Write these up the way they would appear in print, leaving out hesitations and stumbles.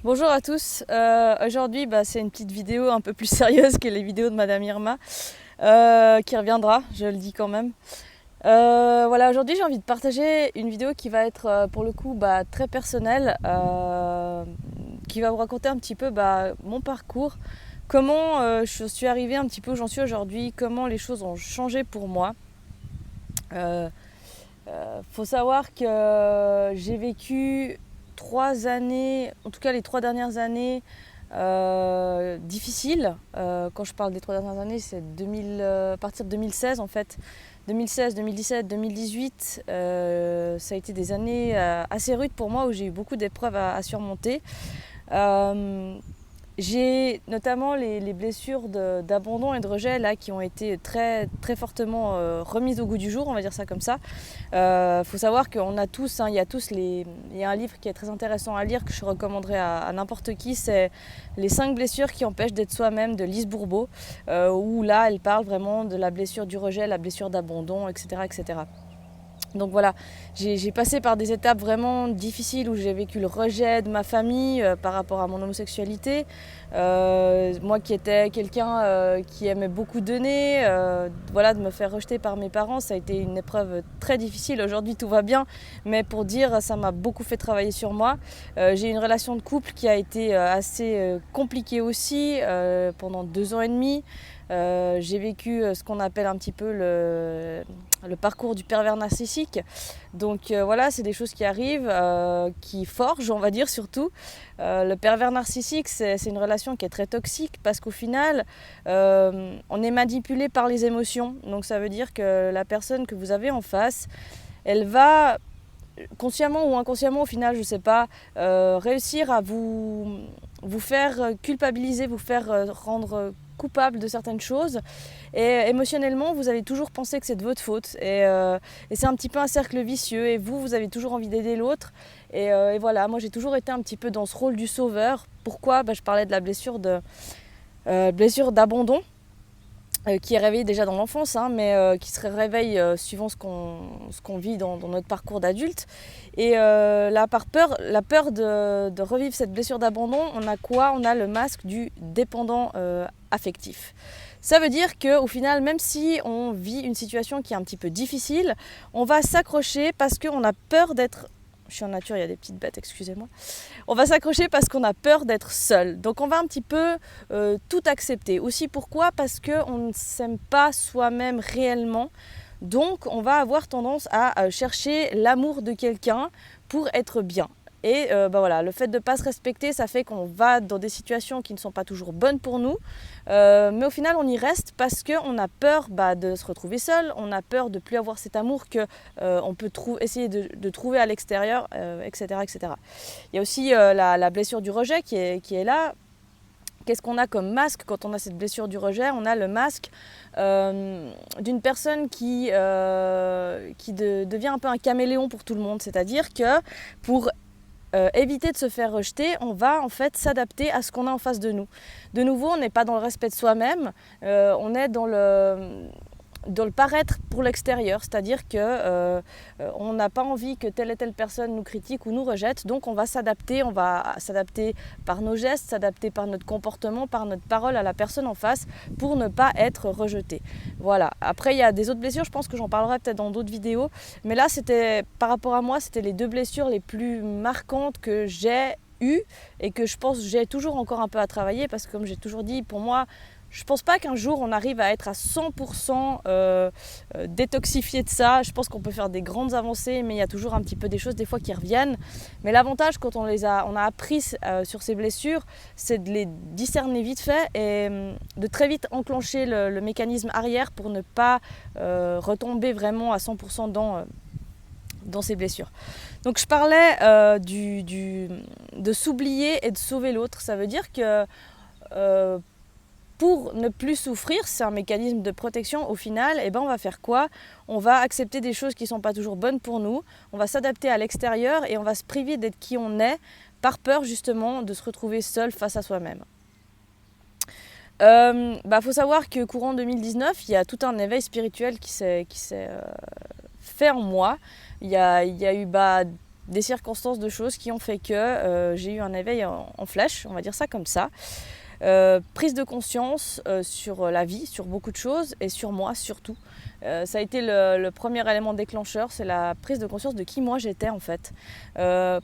Bonjour à tous. Aujourd'hui, c'est une petite vidéo un peu plus sérieuse que les vidéos de Madame Irma, qui reviendra, je le dis quand même. Voilà, aujourd'hui j'ai envie de partager une vidéo qui va être pour le coup très personnelle, qui va vous raconter un petit peu mon parcours, comment je suis arrivée un petit peu où j'en suis aujourd'hui, comment les choses ont changé pour moi. Euh, Faut savoir que j'ai vécu 3 années, en tout cas les 3 dernières années, difficiles. Quand je parle des 3 dernières années, c'est à partir de 2016 en fait. 2016, 2017, 2018, ça a été des années assez rudes pour moi où j'ai eu beaucoup d'épreuves à surmonter. Euh, j'ai notamment les blessures d'abandon et de rejet là, qui ont été très, très fortement remises au goût du jour, on va dire ça comme ça. Faut savoir qu'on a tous, hein, il y a un livre qui est très intéressant à lire que je recommanderais à n'importe qui, c'est Les 5 blessures qui empêchent d'être soi-même de Lise Bourbeau, où là elle parle vraiment de la blessure du rejet, la blessure d'abandon, etc. etc. Donc voilà, j'ai passé par des étapes vraiment difficiles où j'ai vécu le rejet de ma famille par rapport à mon homosexualité. Moi qui étais quelqu'un qui aimait beaucoup donner, voilà, de me faire rejeter par mes parents, ça a été une épreuve très difficile. Aujourd'hui tout va bien, mais pour dire, ça m'a beaucoup fait travailler sur moi. J'ai une relation de couple qui a été assez compliquée aussi pendant 2 ans et demi. J'ai vécu ce qu'on appelle un petit peu le parcours du pervers narcissique. Donc voilà, c'est des choses qui arrivent, qui forgent, on va dire surtout. Le pervers narcissique, c'est une relation qui est très toxique parce qu'au final, on est manipulé par les émotions. Donc ça veut dire que la personne que vous avez en face, elle va consciemment ou inconsciemment au final, je ne sais pas, réussir à vous faire culpabiliser, vous faire rendre coupable de certaines choses. Et émotionnellement, vous allez toujours penser que c'est de votre faute. Et c'est un petit peu un cercle vicieux. Et vous avez toujours envie d'aider l'autre. Et voilà, moi j'ai toujours été un petit peu dans ce rôle du sauveur. Pourquoi Je parlais de la blessure d'abandon qui est réveillée déjà dans l'enfance, hein, mais qui se réveille suivant ce qu'on vit dans notre parcours d'adulte. Et là, la peur de revivre cette blessure d'abandon, on a quoi? On a le masque du dépendant affectif. Ça veut dire qu'au final, même si on vit une situation qui est un petit peu difficile, on va s'accrocher parce qu'on a peur d'être... Je suis en nature, il y a des petites bêtes, excusez-moi. On va s'accrocher parce qu'on a peur d'être seul. Donc on va un petit peu tout accepter. Aussi pourquoi? Parce qu'on ne s'aime pas soi-même réellement. Donc on va avoir tendance à chercher l'amour de quelqu'un pour être bien. Et voilà, le fait de ne pas se respecter, ça fait qu'on va dans des situations qui ne sont pas toujours bonnes pour nous. Mais au final, on y reste parce qu'on a peur de se retrouver seul, on a peur de ne plus avoir cet amour qu'on peut essayer de trouver à l'extérieur, etc., etc. Il y a aussi la blessure du rejet qui est là. Qu'est-ce qu'on a comme masque quand on a cette blessure du rejet? On a le masque d'une personne qui devient un peu un caméléon pour tout le monde. C'est-à-dire que pour éviter de se faire rejeter, on va en fait s'adapter à ce qu'on a en face de nous. De nouveau, on n'est pas dans le respect de soi-même, on est dans le paraître pour l'extérieur, c'est-à-dire qu'on n'a pas envie que telle et telle personne nous critique ou nous rejette, donc on va s'adapter par nos gestes, s'adapter par notre comportement, par notre parole à la personne en face pour ne pas être rejeté. Voilà. Après, il y a des autres blessures, je pense que j'en parlerai peut-être dans d'autres vidéos, mais là, par rapport à moi, c'était les 2 blessures les plus marquantes que j'ai eues et que je pense que j'ai toujours encore un peu à travailler parce que comme j'ai toujours dit, pour moi, je pense pas qu'un jour on arrive à être à 100% détoxifié de ça. Je pense qu'on peut faire des grandes avancées, mais il y a toujours un petit peu des choses des fois qui reviennent. Mais l'avantage quand on a appris sur ces blessures, c'est de les discerner vite fait et de très vite enclencher le mécanisme arrière pour ne pas retomber vraiment à 100% dans ces blessures. Donc je parlais de s'oublier et de sauver l'autre. Ça veut dire que pour ne plus souffrir, c'est un mécanisme de protection au final, et on va faire quoi? On va accepter des choses qui ne sont pas toujours bonnes pour nous, on va s'adapter à l'extérieur et on va se priver d'être qui on est par peur justement de se retrouver seul face à soi-même. Faut savoir que courant 2019, il y a tout un éveil spirituel qui s'est fait en moi. Il y a eu des circonstances, de choses qui ont fait que j'ai eu un éveil en flèche, on va dire ça comme ça. Prise de conscience sur la vie, sur beaucoup de choses et sur moi surtout. Ça a été le premier élément déclencheur, c'est la prise de conscience de qui moi j'étais en fait.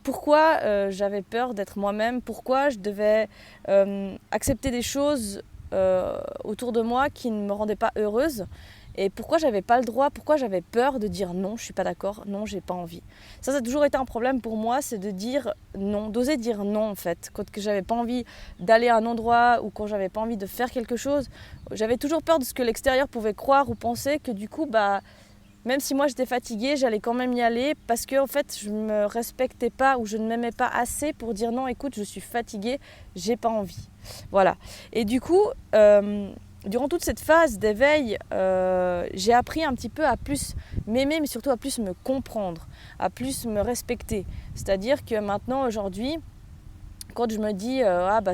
Pourquoi j'avais peur d'être moi-même, pourquoi je devais accepter des choses autour de moi qui ne me rendaient pas heureuse. Et pourquoi j'avais pas le droit, pourquoi j'avais peur de dire non, je suis pas d'accord, non, j'ai pas envie. Ça a toujours été un problème pour moi, c'est de dire non, d'oser dire non en fait. Quand j'avais pas envie d'aller à un endroit ou quand j'avais pas envie de faire quelque chose, j'avais toujours peur de ce que l'extérieur pouvait croire ou penser, que du coup, même si moi j'étais fatiguée, j'allais quand même y aller parce que en fait je me respectais pas ou je ne m'aimais pas assez pour dire non, écoute, je suis fatiguée, j'ai pas envie. Voilà. Et du coup, durant toute cette phase d'éveil, j'ai appris un petit peu à plus m'aimer, mais surtout à plus me comprendre, à plus me respecter. C'est-à-dire que maintenant, aujourd'hui, quand je me dis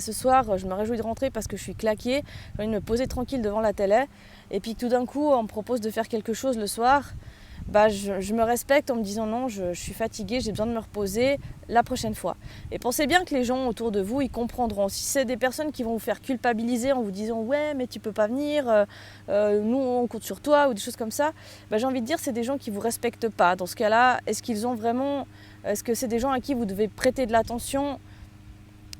ce soir, je me réjouis de rentrer parce que je suis claquée, j'ai envie de me poser tranquille devant la télé, et puis tout d'un coup, on me propose de faire quelque chose le soir, je me respecte en me disant non, je suis fatiguée, j'ai besoin de me reposer la prochaine fois. Et pensez bien que les gens autour de vous, ils comprendront. Si c'est des personnes qui vont vous faire culpabiliser en vous disant ouais mais tu peux pas venir, nous on compte sur toi ou des choses comme ça, j'ai envie de dire c'est des gens qui vous respectent pas. Dans ce cas-là, est-ce que c'est des gens à qui vous devez prêter de l'attention?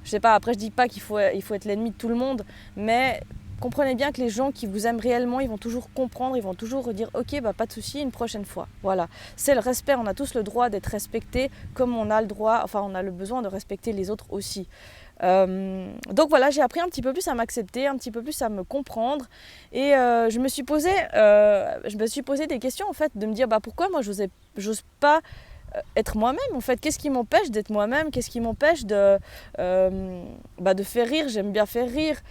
Je sais pas, après je dis pas qu'il faut être l'ennemi de tout le monde, mais comprenez bien que les gens qui vous aiment réellement, ils vont toujours comprendre, ils vont toujours dire ok, pas de souci, une prochaine fois. Voilà, c'est le respect, on a tous le droit d'être respectés comme on a le besoin de respecter les autres aussi. Donc voilà, j'ai appris un petit peu plus à m'accepter, un petit peu plus à me comprendre et je me suis posé des questions en fait, de me dire pourquoi moi j'ose pas être moi-même en fait. Qu'est-ce qui m'empêche d'être moi-même? Qu'est-ce qui m'empêche de faire rire? J'aime bien faire rire.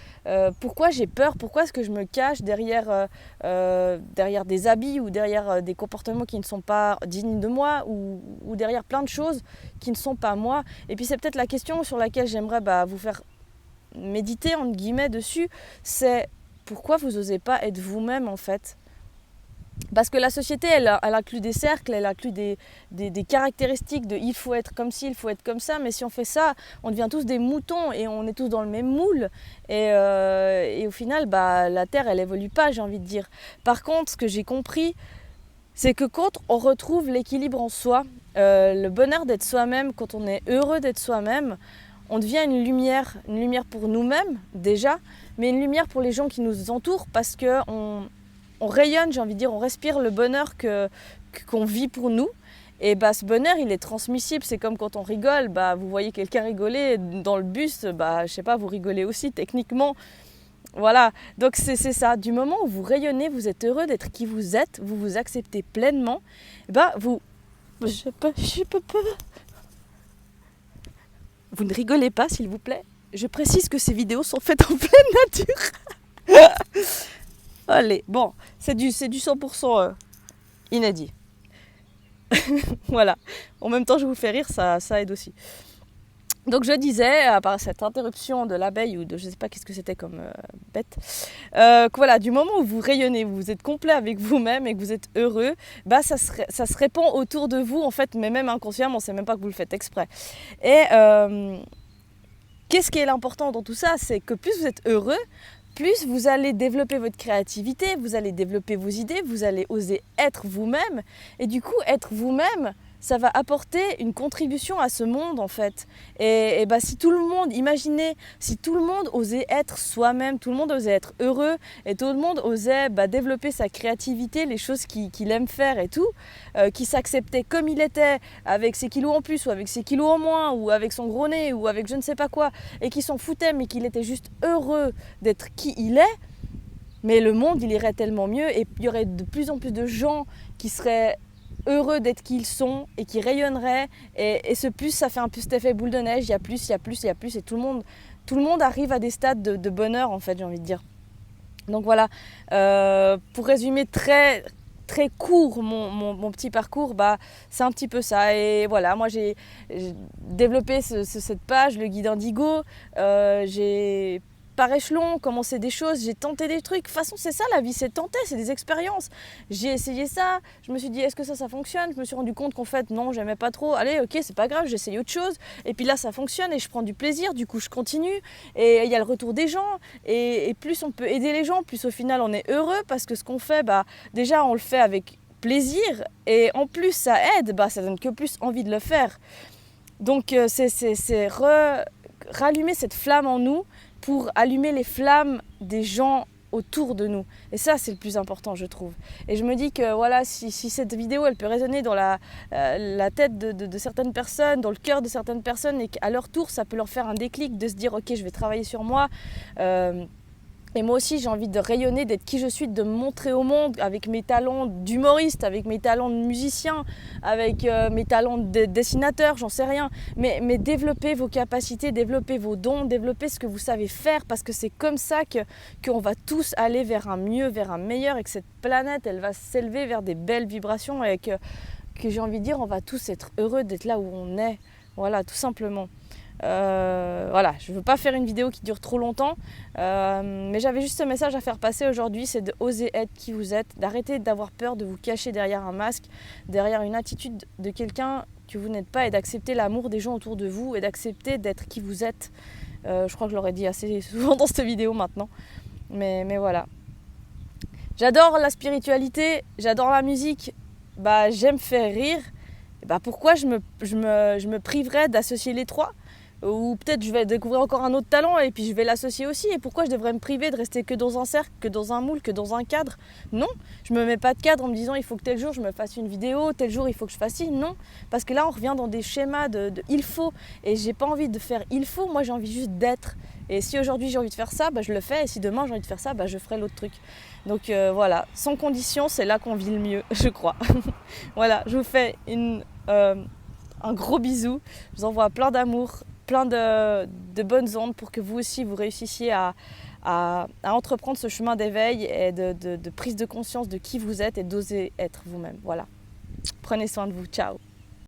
Pourquoi j'ai peur? Pourquoi est-ce que je me cache derrière des habits ou derrière des comportements qui ne sont pas dignes de moi ou derrière plein de choses qui ne sont pas moi? Et puis c'est peut-être la question sur laquelle j'aimerais vous faire méditer entre guillemets dessus, c'est pourquoi vous n'osez pas être vous-même en fait? Parce que la société, elle inclut des cercles, elle inclut des caractéristiques de il faut être comme ci, il faut être comme ça, mais si on fait ça, on devient tous des moutons et on est tous dans le même moule. Et au final, la Terre, elle évolue pas, j'ai envie de dire. Par contre, ce que j'ai compris, c'est que quand on retrouve l'équilibre en soi, le bonheur d'être soi-même, quand on est heureux d'être soi-même, on devient une lumière pour nous-mêmes déjà, mais une lumière pour les gens qui nous entourent parce qu'on rayonne, j'ai envie de dire, on respire le bonheur qu'on vit pour nous. Et ce bonheur, il est transmissible. C'est comme quand on rigole, vous voyez quelqu'un rigoler dans le bus, je sais pas, vous rigolez aussi techniquement. Voilà, donc c'est ça. Du moment où vous rayonnez, vous êtes heureux d'être qui vous êtes, vous vous acceptez pleinement, vous ne rigolez pas, s'il vous plaît. Je précise que ces vidéos sont faites en pleine nature. Allez, bon, c'est du 100% inédit. Voilà. En même temps, je vous fais rire, ça aide aussi. Donc je disais, à part cette interruption de l'abeille ou de je sais pas qu'est-ce que c'était comme bête, que voilà, du moment où vous rayonnez, vous êtes complet avec vous-même et que vous êtes heureux, ça se répand autour de vous en fait, mais même inconsciemment, on sait même pas que vous le faites exprès. Et qu'est-ce qui est l'important dans tout ça, c'est que plus vous êtes heureux, plus vous allez développer votre créativité, vous allez développer vos idées, vous allez oser être vous-même. Et du coup, être vous-même, ça va apporter une contribution à ce monde en fait. Et si tout le monde, imaginez, si tout le monde osait être soi-même, tout le monde osait être heureux et tout le monde osait développer sa créativité, les choses qu'il aime faire et tout, qui s'acceptait comme il était, avec ses kilos en plus ou avec ses kilos en moins ou avec son gros nez ou avec je ne sais pas quoi, et qui s'en foutait mais qu'il était juste heureux d'être qui il est, mais le monde il irait tellement mieux et il y aurait de plus en plus de gens qui seraient heureux d'être qui ils sont et qui rayonneraient et ce plus ça fait un peu cet effet boule de neige, il y a plus et tout le monde arrive à des stades de bonheur en fait, j'ai envie de dire. Donc voilà, pour résumer très très court mon petit parcours, c'est un petit peu ça. Et voilà, moi j'ai développé cette page, le guide Indigo, j'ai par échelon, commencer des choses, j'ai tenté des trucs. De toute façon, c'est ça la vie, c'est tenter, c'est des expériences. J'ai essayé ça, je me suis dit est-ce que ça fonctionne? Je me suis rendu compte qu'en fait non, j'aimais pas trop. Allez, ok, c'est pas grave, j'essaye autre chose. Et puis là, ça fonctionne et je prends du plaisir, du coup je continue. Et il y a le retour des gens. Et plus on peut aider les gens, plus au final on est heureux parce que ce qu'on fait, déjà on le fait avec plaisir et en plus ça aide, ça donne que plus envie de le faire. Donc c'est rallumer cette flamme en nous pour allumer les flammes des gens autour de nous. Et ça, c'est le plus important, je trouve. Et je me dis que voilà, si cette vidéo, elle peut résonner dans la tête de certaines personnes, dans le cœur de certaines personnes, et qu'à leur tour, ça peut leur faire un déclic de se dire « Ok, je vais travailler sur moi ». Et moi aussi, j'ai envie de rayonner, d'être qui je suis, de me montrer au monde avec mes talents d'humoriste, avec mes talents de musicien, avec mes talents de dessinateur, j'en sais rien. Mais développez vos capacités, développez vos dons, développez ce que vous savez faire parce que c'est comme ça qu'on va tous aller vers un mieux, vers un meilleur et que cette planète, elle va s'élever vers des belles vibrations et que j'ai envie de dire, on va tous être heureux d'être là où on est. Voilà, tout simplement. Voilà, je ne veux pas faire une vidéo qui dure trop longtemps, mais j'avais juste ce message à faire passer aujourd'hui, c'est d'oser être qui vous êtes, d'arrêter d'avoir peur de vous cacher derrière un masque, derrière une attitude de quelqu'un que vous n'êtes pas et d'accepter l'amour des gens autour de vous et d'accepter d'être qui vous êtes. Je crois que je l'aurais dit assez souvent dans cette vidéo maintenant, mais voilà. J'adore la spiritualité, j'adore la musique, j'aime faire rire, pourquoi je me priverais d'associer les trois? Ou peut-être je vais découvrir encore un autre talent et puis je vais l'associer aussi. Et pourquoi je devrais me priver de rester que dans un cercle, que dans un moule, que dans un cadre? Non, je ne me mets pas de cadre en me disant il faut que tel jour je me fasse une vidéo, tel jour il faut que je fasse ci. Non, parce que là on revient dans des schémas de il faut. Et j'ai pas envie de faire il faut, moi j'ai envie juste d'être. Et si aujourd'hui j'ai envie de faire ça, je le fais. Et si demain j'ai envie de faire ça, je ferai l'autre truc. Donc voilà, sans condition, c'est là qu'on vit le mieux, je crois. Voilà, je vous fais un gros bisou. Je vous envoie plein d'amour, plein de bonnes ondes pour que vous aussi vous réussissiez à entreprendre ce chemin d'éveil et de prise de conscience de qui vous êtes et d'oser être vous-même. Voilà. Prenez soin de vous. Ciao.